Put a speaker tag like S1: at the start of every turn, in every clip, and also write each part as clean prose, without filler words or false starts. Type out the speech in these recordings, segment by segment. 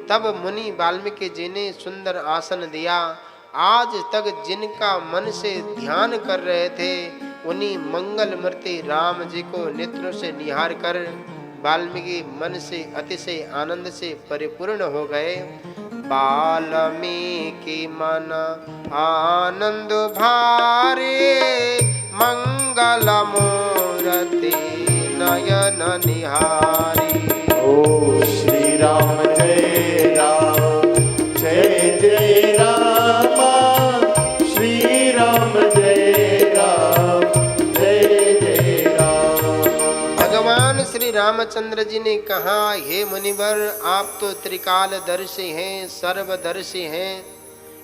S1: तब मुनि वाल्मीकि जी ने सुंदर आसन दिया। आज तक जिनका मन से ध्यान कर रहे थे, उन्हीं मंगल मूर्ति राम जी को नेत्रों से निहार कर वाल्मीकि मन से अतिशय आनंद से परिपूर्ण हो गए। वाल्मीकि मन आनंद भारे, मंगल मूर्ति नयन निहारी।
S2: ओ श्री राम जय राम, जय जय राम, श्री राम जय राम, जय जय राम।
S1: भगवान श्री रामचंद्र जी ने कहा, हे मुनिवर, आप तो त्रिकालदर्शी हैं, सर्वदर्शी हैं।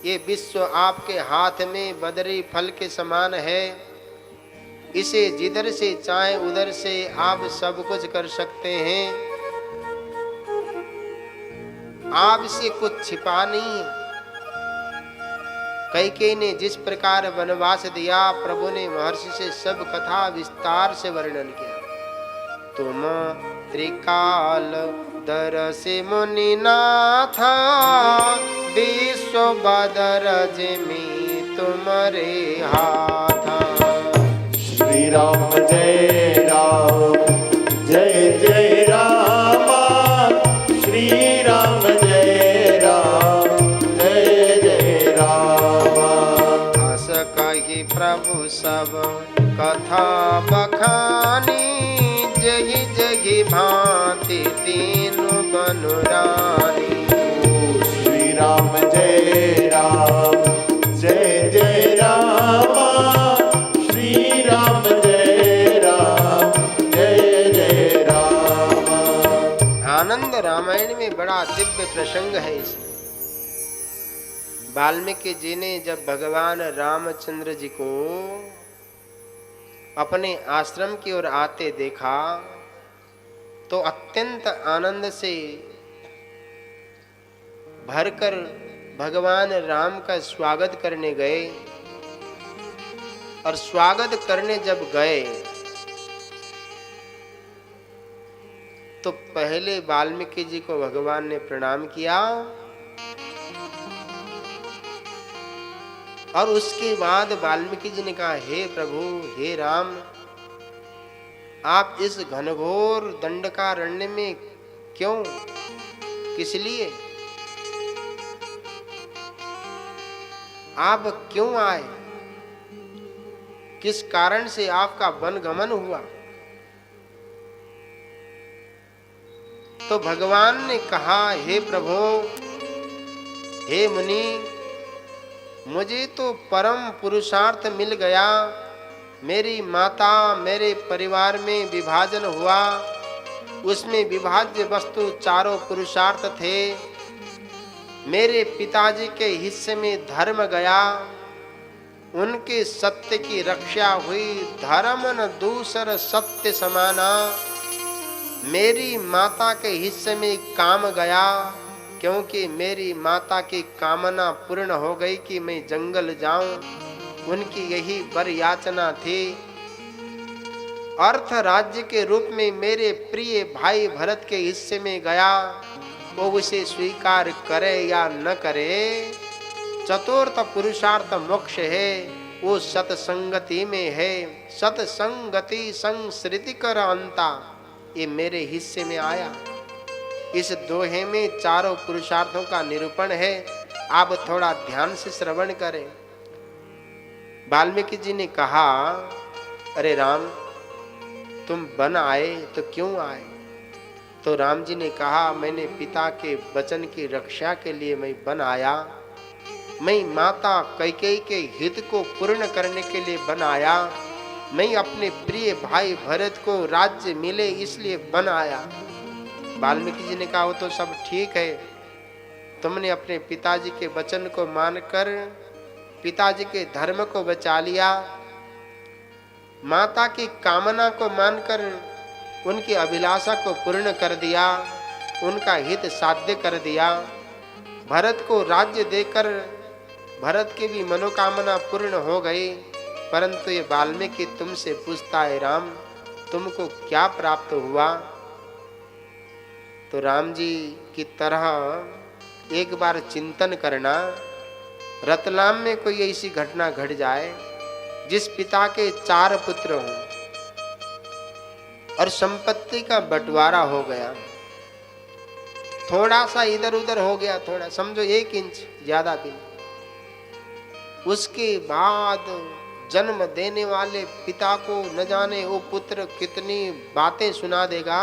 S1: ये विश्व आपके हाथ में बदरी फल के समान है। इसे जिधर से चाहे उधर से आप सब कुछ कर सकते हैं। आपसे कुछ छिपा नहीं है। कैकेयी ने जिस प्रकार वनवास दिया, प्रभु ने महर्षि से सब कथा विस्तार से वर्णन किया। तुम त्रिकाल दर्शी मुनिनाथा, विश्व बदर जिमि तुम्हारे हाथा।
S2: श्री राम जय राम, जय जय राम, श्री राम जय राम, जय जय राम।
S1: हस कहि प्रभु सब कथा बखानी, जहि जहि भांति तीनु बनुरानी।
S2: श्री राम जय राम, जय जय राम, श्री राम जय राम, जय जय राम।
S1: आनंद रामायण में बड़ा दिव्य प्रसंग है इसमें। वाल्मीकि जी ने जब भगवान रामचंद्र जी को अपने आश्रम की ओर आते देखा, तो अत्यंत आनंद से भरकर भगवान राम का स्वागत करने गए। और स्वागत करने जब गए, तो पहले वाल्मीकि जी को भगवान ने प्रणाम किया, और उसके बाद वाल्मीकि जी ने कहा, हे प्रभु, हे राम, आप इस घनघोर दंडकारण्य में क्यों, किस लिए, आप क्यों आए, किस कारण से आपका वनगमन हुआ। तो भगवान ने कहा, हे प्रभु, हे मुनि, मुझे तो परम पुरुषार्थ मिल गया। मेरी माता, मेरे परिवार में विभाजन हुआ, उसमें विभाज्य वस्तु चारों पुरुषार्थ थे। मेरे पिताजी के हिस्से में धर्म गया, उनके सत्य की रक्षा हुई। धर्म न दूसर सत्य समाना। मेरी माता के हिस्से में काम गया, क्योंकि मेरी माता की कामना पूर्ण हो गई कि मैं जंगल जाऊं। उनकी यही वर याचना थी। अर्थ राज्य के रूप में मेरे प्रिय भाई भरत के हिस्से में गया, वो उसे स्वीकार करे या न करे, चतुर्थ पुरुषार्थ मोक्ष है, वो सतसंगति में है। सतसंगति संसृति कर अंता, ये मेरे हिस्से में आया। इस दोहे में चारों पुरुषार्थों का निरूपण है। आप थोड़ा ध्यान से श्रवण करें। वाल्मीकि जी ने कहा, अरे राम, तुम वन आए तो क्यों आए। तो राम जी ने कहा, मैंने पिता के वचन की रक्षा के लिए मैं वन आया। मैं माता कैकेयी के हित को पूर्ण करने के लिए वन आया। मैं अपने प्रिय भाई भरत को राज्य मिले इसलिए वन आया। वाल्मीकि जी ने कहा, वो तो सब ठीक है, तुमने अपने पिताजी के वचन को मानकर पिताजी के धर्म को बचा लिया, माता की कामना को मानकर उनकी अभिलाषा को पूर्ण कर दिया, उनका हित साध्य कर दिया। भरत को राज्य देकर भरत की भी मनोकामना पूर्ण हो गई। परंतु ये वाल्मीकि तुमसे पूछता है, राम, तुमको क्या प्राप्त हुआ। तो राम जी की तरह एक बार चिंतन करना, रतलाम में कोई ऐसी घटना घट जाए जिस पिता के 4 पुत्र हों और संपत्ति का बंटवारा हो गया, थोड़ा सा इधर उधर हो गया, थोड़ा समझो 1 इंच, ज्यादा भी नहीं। उसके बाद जन्म देने वाले पिता को न जाने वो पुत्र कितनी बातें सुना देगा।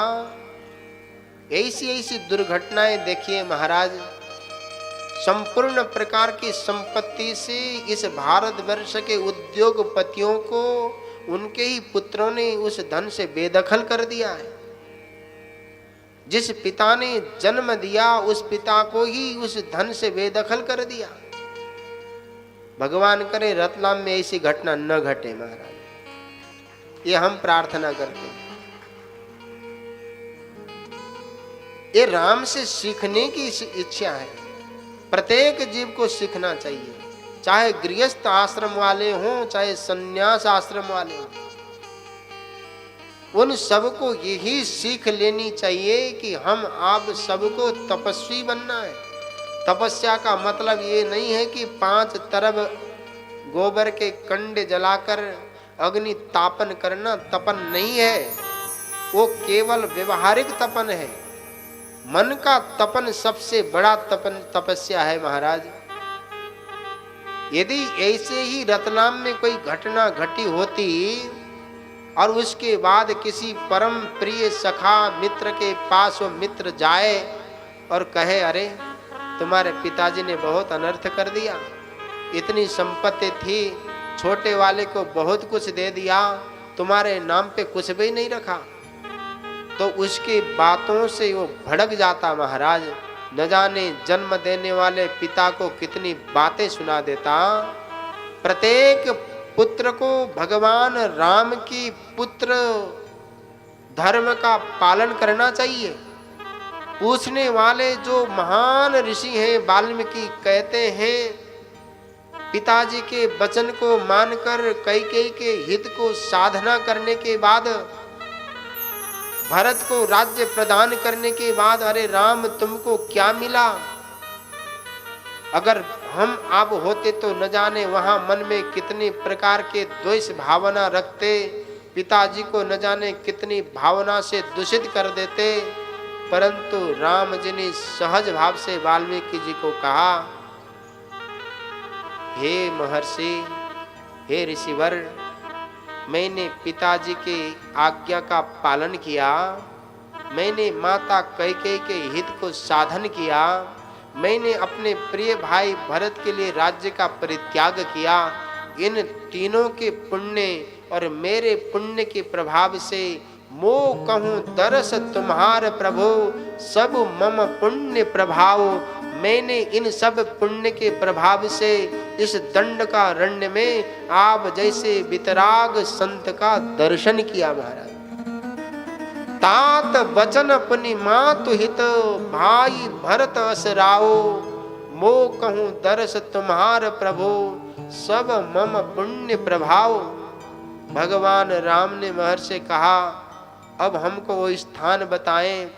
S1: ऐसी ऐसी दुर्घटनाएं देखिए महाराज। संपूर्ण प्रकार की संपत्ति से इस भारतवर्ष के उद्योगपतियों को उनके ही पुत्रों ने उस धन से बेदखल कर दिया है। जिस पिता ने जन्म दिया उस पिता को ही उस धन से बेदखल कर दिया। भगवान करे रतलाम में ऐसी घटना न घटे महाराज, ये हम प्रार्थना करते हैं। ये राम से सीखने की इच्छा है, प्रत्येक जीव को सीखना चाहिए, चाहे गृहस्थ आश्रम वाले हों चाहे संन्यास आश्रम वाले हों। उन सबको यही सीख लेनी चाहिए कि हम आप सबको तपस्वी बनना है। तपस्या का मतलब ये नहीं है कि 5 तरफ गोबर के कंडे जलाकर अग्नि तापन करना तपन नहीं है, वो केवल व्यवहारिक तपन है। मन का तपन सबसे बड़ा तपन तपस्या है महाराज। यदि ऐसे ही रतलाम में कोई घटना घटी होती और उसके बाद किसी परम प्रिय सखा मित्र के पास वो मित्र जाए और कहे अरे तुम्हारे पिताजी ने बहुत अनर्थ कर दिया, इतनी संपत्ति थी, छोटे वाले को बहुत कुछ दे दिया, तुम्हारे नाम पे कुछ भी नहीं रखा, तो उसकी बातों से वो भड़क जाता महाराज। न जाने जन्म देने वाले पिता को कितनी बातें सुना देता। प्रत्येक पुत्र को भगवान राम की पुत्र धर्म का पालन करना चाहिए। पूछने वाले जो महान ऋषि हैं वाल्मीकि कहते हैं, पिताजी के वचन को मानकर कैकेयी के हित को साधना करने के बाद, भरत को राज्य प्रदान करने के बाद, अरे राम तुमको क्या मिला? अगर हम आप होते तो न जाने वहां मन में कितनी प्रकार के द्वेष भावना रखते, पिताजी को न जाने कितनी भावना से दूषित कर देते। परंतु राम जी ने सहज भाव से वाल्मीकि जी को कहा, हे महर्षि, हे ऋषिवर, मैंने पिताजी के आज्ञा का पालन किया, मैंने माता कैकेयी के हित को साधन किया, मैंने अपने प्रिय भाई भरत के लिए राज्य का परित्याग किया। इन तीनों के पुण्य और मेरे पुण्य के प्रभाव से मो कहूँ दरस तुम्हार प्रभु, सब मम पुण्य प्रभाव। मैंने इन सब पुण्य के प्रभाव से इस दंड का अरण्य में आप जैसे वितराग संत का दर्शन किया महाराज। तात वचन अपनी मातु हित, भाई भरत असराओ, मो कहूँ दरस तुम्हार प्रभु, सब मम पुण्य प्रभाव। भगवान राम ने महर्षि से कहा, अब हमको वो स्थान बताएं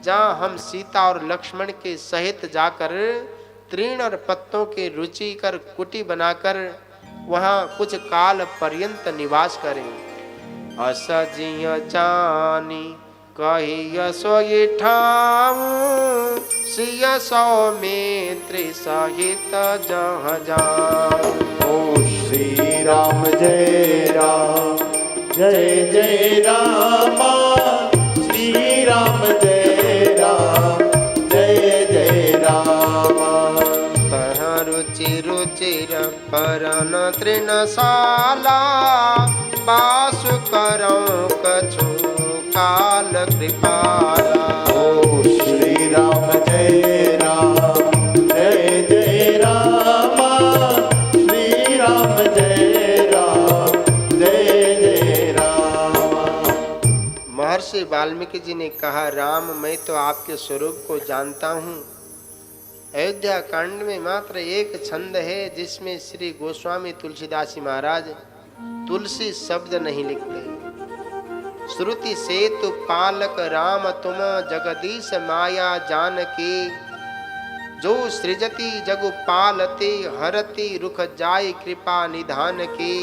S1: जहाँ हम सीता और लक्ष्मण के सहित जाकर तृण और पत्तों के रुचिकर कुटी बनाकर वहाँ कुछ काल पर्यंत निवास करें। असजिय जानी कहिय सोई ठाऊं, सिय सौमित्र सहित जहाँ जाऊं।
S2: ओ श्री राम जय राम, जय जय रामा, श्री राम जय राम, जय जय रामा।
S1: तहाँ रुचि रुचिर परन तृणशाला, बासु करऊं कछु काल कृपाला।
S2: ओ श्री राम जय राम, जय जय रामा, श्री राम जय राम, जय जय रामा।
S1: महर्षि वाल्मीकि जी ने कहा, राम मैं तो आपके स्वरूप को जानता हूँ। अयोध्या कांड में मात्र एक छंद है जिसमें श्री गोस्वामी तुलसीदास महाराज तुलसी शब्द नहीं लिखते। श्रुति सेतु पालक राम तुम, जगदीश माया जानकी, जो सृजति जगु पालते हरति रुख जाय कृपा निधान की।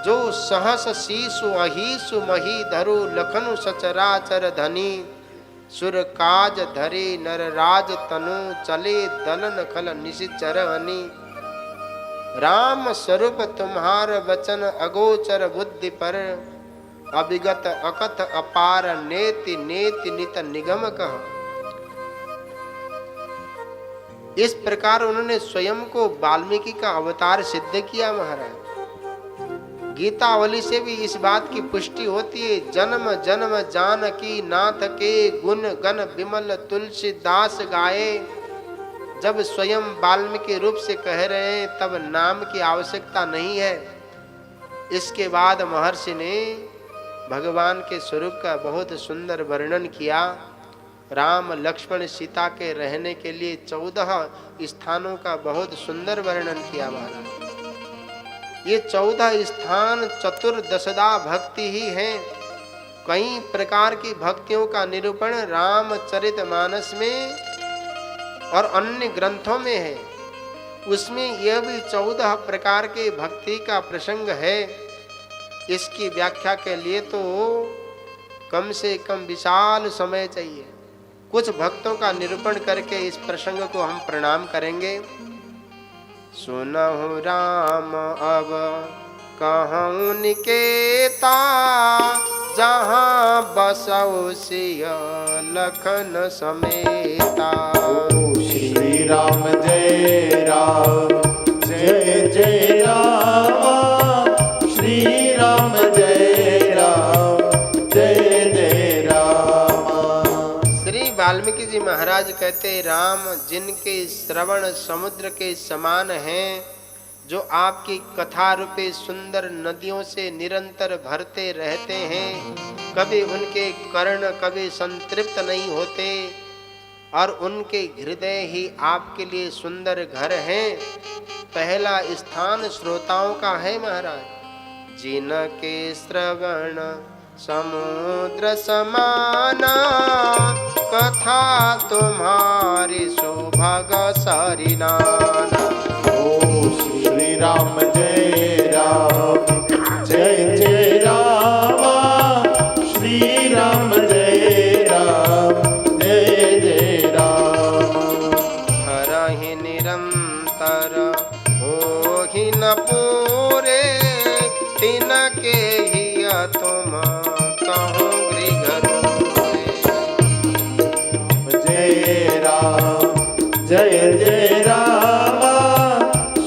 S1: जो सहस शीसु अहीसु मही धरु लखनु सचराचर धनी। सुर काज धरे नर राज तनु चले दलन खल निशिचर हनी। राम स्वरूप तुम्हार वचन अगोचर बुद्धि पर। अभिगत अकथ अपार नेति नेति नित निगम कह। इस प्रकार उन्होंने स्वयं को वाल्मीकि का अवतार सिद्ध किया महाराज। गीतावली से भी इस बात की पुष्टि होती है। जन्म जन्म जानकी नाथ के गुण गण विमल तुलसीदास गाए। जब स्वयं वाल्मीकि रूप से कह रहे हैं तब नाम की आवश्यकता नहीं है। इसके बाद महर्षि ने भगवान के स्वरूप का बहुत सुंदर वर्णन किया। राम लक्ष्मण सीता के रहने के लिए 14 स्थानों का बहुत सुंदर वर्णन किया महाराज। ये 14 स्थान चतुर्दशदा भक्ति ही हैं। कई प्रकार की भक्तियों का निरूपण रामचरितमानस में और अन्य ग्रंथों में है। उसमें यह भी 14 प्रकार के भक्ति का प्रसंग है। इसकी व्याख्या के लिए तो कम से कम विशाल समय चाहिए। कुछ भक्तों का निरूपण करके इस प्रसंग को हम प्रणाम करेंगे। सुनहु राम अब कहूँ निकेता, जहाँ बसौ सिय लखन समेता।
S2: श्री राम जय राम जय जय राम। श्री राम जय राम जय जय राम।
S1: श्री वाल्मीकि जी महाराज कहते, राम जिनके श्रवण समुद्र के समान हैं, जो आपकी कथा रूपे सुंदर नदियों से निरंतर भरते रहते हैं, कभी उनके कर्ण कभी संतृप्त नहीं होते और उनके हृदय ही आपके लिए सुंदर घर हैं। पहला स्थान श्रोताओं का है महाराज। जिनके श्रवण समुद्र समाना, कथा तुम्हारी सुभग सरिनाना।
S2: श्री राम जय राम जय जय राम। श्री राम जय राम जय जय राम।
S1: हरहि निरंतर होहि न पूरे, तिनके ही तुम कहो गृह रूरे।
S2: जय राम जय जय राम।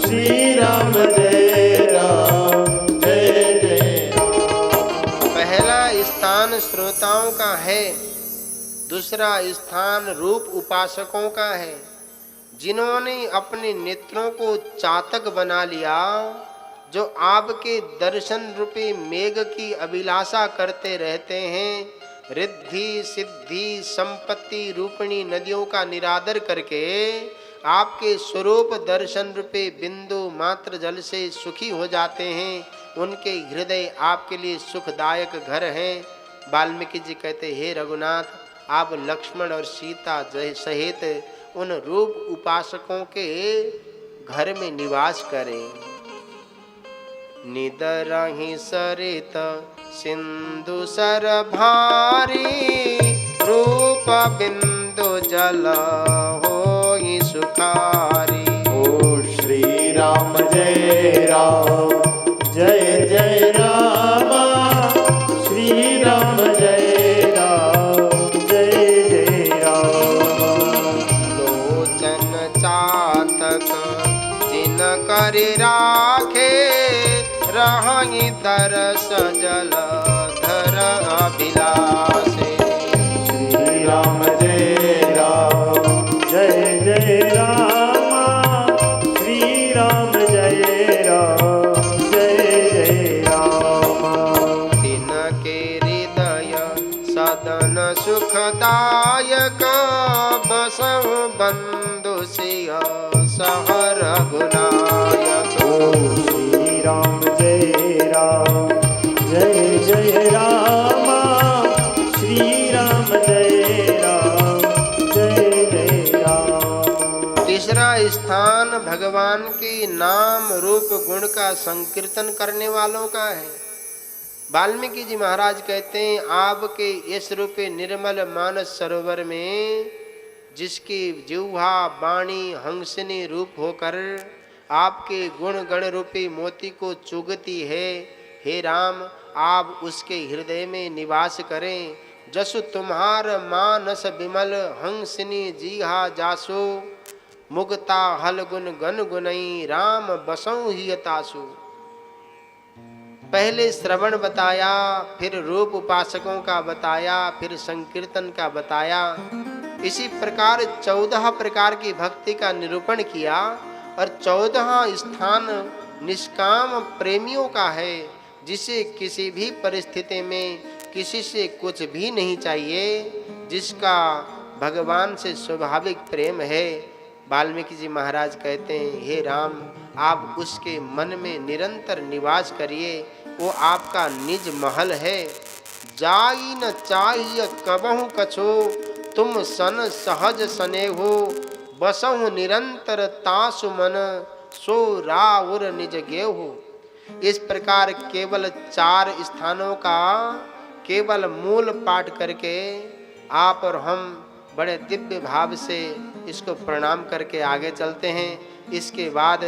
S2: श्री राम जय राम जय जय राम।
S1: पहला स्थान श्रोताओं का है, दूसरा स्थान रूप उपासकों का है। जिन्होंने अपने नेत्रों को चातक बना लिया, जो आपके दर्शन रूपी मेघ की अभिलाषा करते रहते हैं, रिद्धि सिद्धि संपत्ति रूपिणी नदियों का निरादर करके आपके स्वरूप दर्शन रूपे बिंदु मात्र जल से सुखी हो जाते हैं, उनके हृदय आपके लिए सुखदायक घर हैं। वाल्मीकि जी कहते, हे रघुनाथ, आप लक्ष्मण और सीता सहित उन रूप उपासकों के घर में निवास करें। निदरहि सरित सिंधु सर भारी, रूप बिंदु जल होई सुखारी।
S2: ओ श्री राम जय राम जय जय राम। श्री राम जय राम जय जय राम।
S1: लोचन चातक जिन कर राखे, रहि दरस जल धर अभिलाषे।
S2: श्री राम जय राम जय जय राम। श्री राम जय राम जय जय राम।
S1: तिनके हृदय सदन सुखदायक, बसहु बंधु सिय सह रघुनायक।
S2: श्री राम जय राम जय जय राम। श्री राम जय राम जय जय राम।
S1: तीसरा स्थान भगवान के नाम रूप गुण का संकीर्तन करने वालों का है। वाल्मीकि जी महाराज कहते हैं, आपके इस रूपे निर्मल मानस सरोवर में जिसकी जिह्वा वाणी हंसनी रूप होकर आपके गुण गण रूपी मोती को चुगती है, हे राम आप उसके हृदय में निवास करें। जसु तुम्हार मानस विमल हंसनी जीहा जासो, मुगता हल गुण गन गुनई राम बसऊ ही तासु। पहले श्रवण बताया, फिर रूप उपासकों का बताया, फिर संकीर्तन का बताया। इसी प्रकार 14 प्रकार की भक्ति का निरूपण किया और 14 स्थान निष्काम प्रेमियों का है, जिसे किसी भी परिस्थिति में किसी से कुछ भी नहीं चाहिए, जिसका भगवान से स्वाभाविक प्रेम है। वाल्मीकि जी महाराज कहते हैं, हे राम आप उसके मन में निरंतर निवास करिए, वो आपका निज महल है। जाई न चाहिए कबहु कछो, तुम सन सहज स्नेहो, बसहु निरंतर तासु मन, सो राउर निज गेहु। इस प्रकार केवल 4 स्थानों का केवल मूल पाठ करके आप और हम बड़े दिव्य भाव से इसको प्रणाम करके आगे चलते हैं। इसके बाद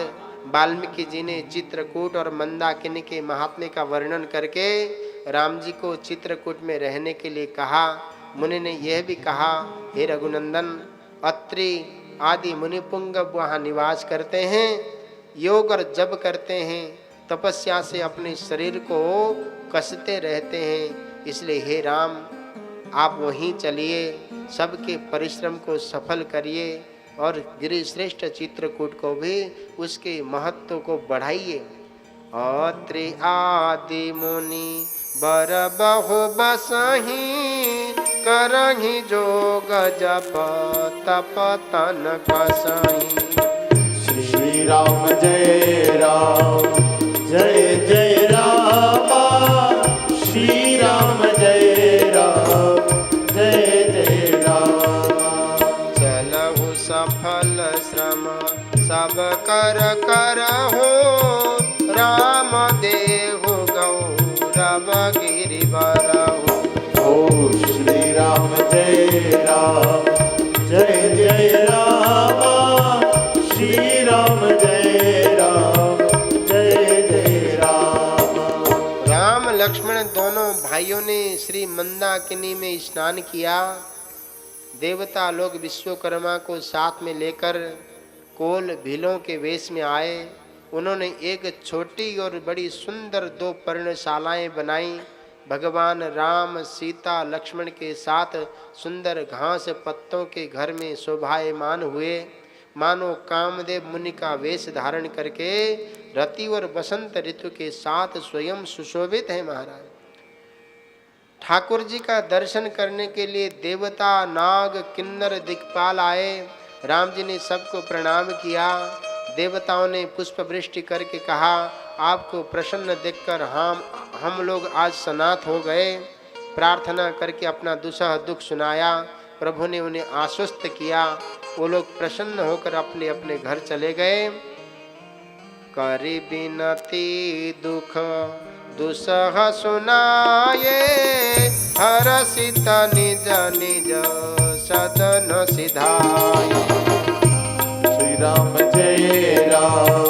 S1: वाल्मीकि जी ने चित्रकूट और मंदाकिनी के महात्म्य का वर्णन करके राम जी को चित्रकूट में रहने के लिए कहा। मुनि ने यह भी कहा, हे रघुनंदन अत्रि आदि मुनिपुंग वहाँ निवास करते हैं, योग और जप करते हैं, तपस्या से अपने शरीर को कसते रहते हैं। इसलिए हे राम आप वहीं चलिए, सबके परिश्रम को सफल करिए और गिरिश्रेष्ठ चित्रकूट को भी उसके महत्व को बढ़ाइए। अत्रि आदि मुनि बर बहु बसहि, करहि जोग जप तप तन कसहि।
S2: श्री राम जय राम जय जय राम, श्री राम जय राम जय जय राम।
S1: चलहु सफल श्रम सब कर करहु, राम देहु गौरव गिरि बरहु।
S2: ओ श्री राम जय राम जय जय राम, श्री राम जय राम जय जय राम।
S1: राम लक्ष्मण दोनों भाइयों ने श्री मंदाकिनी में स्नान किया। देवता लोग विश्वकर्मा को साथ में लेकर कोल भीलों के वेश में आए। उन्होंने एक छोटी और बड़ी सुंदर 2 पर्णशालाएं बनाई। भगवान राम सीता लक्ष्मण के साथ सुंदर घास पत्तों के घर में शोभायमान हुए, मानो कामदेव मुनि का वेश धारण करके रति और बसंत ऋतु के साथ स्वयं सुशोभित है। महाराज ठाकुर जी का दर्शन करने के लिए देवता नाग किन्नर दिक्पाल आए। राम जी ने सबको प्रणाम किया। देवताओं ने पुष्प वृष्टि करके कहा, आपको प्रसन्न देखकर हम लोग आज सनाथ हो गए। प्रार्थना करके अपना दुसह दुख सुनाया। प्रभु ने उन्हें आश्वस्त किया। वो लोग प्रसन्न होकर अपने अपने घर चले गए। करि बिनती दुख दुसह सुनाये, हरषित निज निज सदन सिधाये।
S2: श्री राम जय राम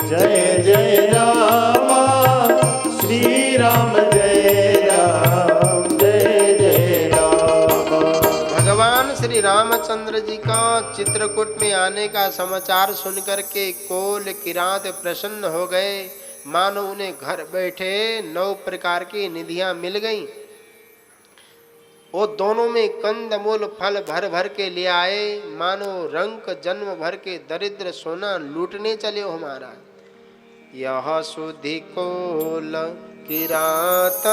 S2: जय जय राम, श्री राम जय राम जय जय राम।
S1: भगवान श्री रामचंद्र जी का चित्रकूट में आने का समाचार सुनकर के कोल किरात प्रसन्न हो गए, मानो उन्हें घर बैठे 9 प्रकार की निधियां मिल गईं। वो दोनों में कंदमूल फल भर भर के ले आए, मानो रंक जन्म भर के दरिद्र सोना लूटने चले हो महाराज। यह सुधि कोल किरात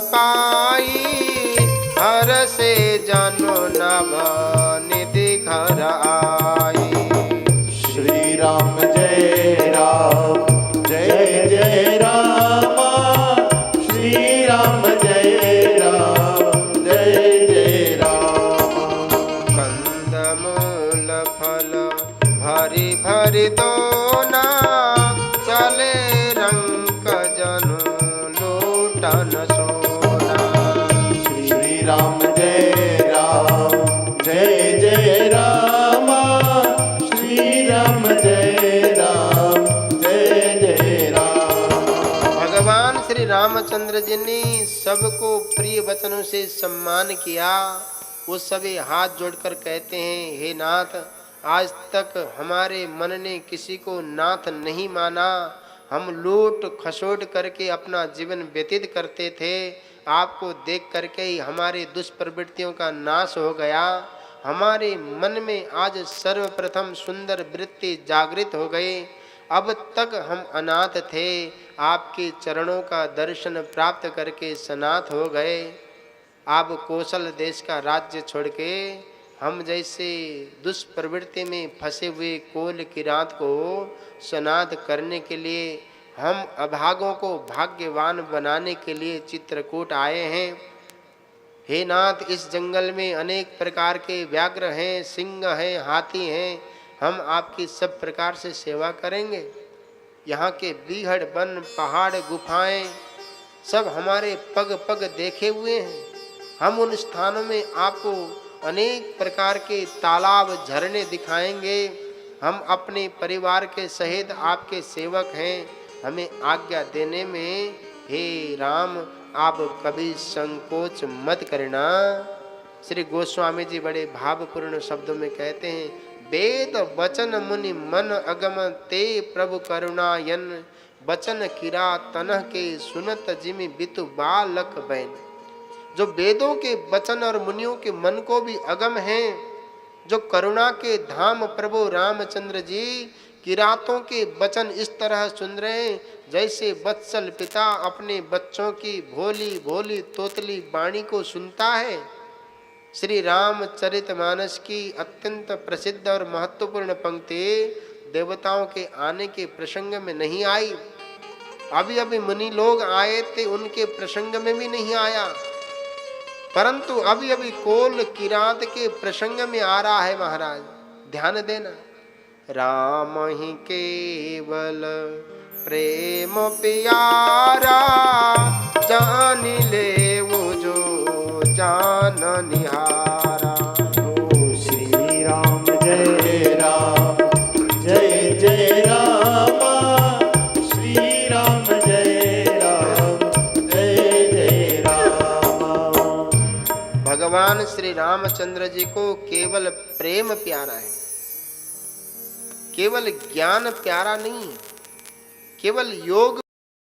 S1: पाई, हर से जानो नभ निधि घर आई।
S2: श्री राम जय राम जय जय राम, श्री राम जय राम जय जय राम।
S1: कंदमूल फल भरी भरी दोना चले रंग जनु लूटन सोना।
S2: श्री राम जय जय राम, श्री राम जय जय राम।
S1: भगवान श्री रामचंद्र जी ने सबको प्रिय वचनों से सम्मान किया। वो सभी हाथ जोड़कर कहते हैं, हे नाथ, आज तक हमारे मन ने किसी को नाथ नहीं माना। हम लूट खसोट करके अपना जीवन व्यतीत करते थे। आपको देख करके ही हमारी दुष्प्रवृत्तियों का नाश हो गया। हमारे मन में आज सर्वप्रथम सुंदर वृत्ति जागृत हो गई। अब तक हम अनाथ थे, आपके चरणों का दर्शन प्राप्त करके सनाथ हो गए। आप कौशल देश का राज्य छोड़ के हम जैसे दुष्प्रवृत्ति में फंसे हुए कोल किरात को सनाथ करने के लिए, हम अभागों को भाग्यवान बनाने के लिए चित्रकूट आए हैं। हे नाथ, इस जंगल में अनेक प्रकार के व्याघ्र हैं, सिंह हैं, हाथी हैं। हम आपकी सब प्रकार से सेवा करेंगे। यहाँ के बीहड़ वन, पहाड़, गुफाएं सब हमारे पग पग देखे हुए हैं। हम उन स्थानों में आपको अनेक प्रकार के तालाब, झरने दिखाएंगे। हम अपने परिवार के सहित आपके सेवक हैं। हमें आज्ञा देने में हे राम आप कभी संकोच मत करना। श्री गोस्वामी जी बड़े भावपूर्ण शब्दों में कहते हैं, वेद वचन मुनि मन अगम ते प्रभु करुणायन, वचन किरा तनह के सुनत जिमि बितु बालक बैन। जो वेदों के वचन और मुनियों के मन को भी अगम हैं, जो करुणा के धाम प्रभु रामचंद्र जी किरातों के वचन इस तरह सुन रहे हैं जैसे वत्सल पिता अपने बच्चों की भोली भोली तोतली वाणी को सुनता है। श्री रामचरितमानस की अत्यंत प्रसिद्ध और महत्वपूर्ण पंक्ति देवताओं के आने के प्रसंग में नहीं आई। अभी अभी मुनि लोग आए थे, उनके प्रसंग में भी नहीं आया, परंतु अभी अभी कोल किरात के प्रसंग में आ रहा है। महाराज ध्यान देना, राम ही केवल प्रेम प्यारा, जान ले वो जो जान निहारा।
S2: श्री राम जय जय राम, श्री राम जय जय राम।
S1: भगवान श्री रामचंद्र जी को केवल प्रेम प्यारा है, केवल ज्ञान प्यारा नहीं, केवल योग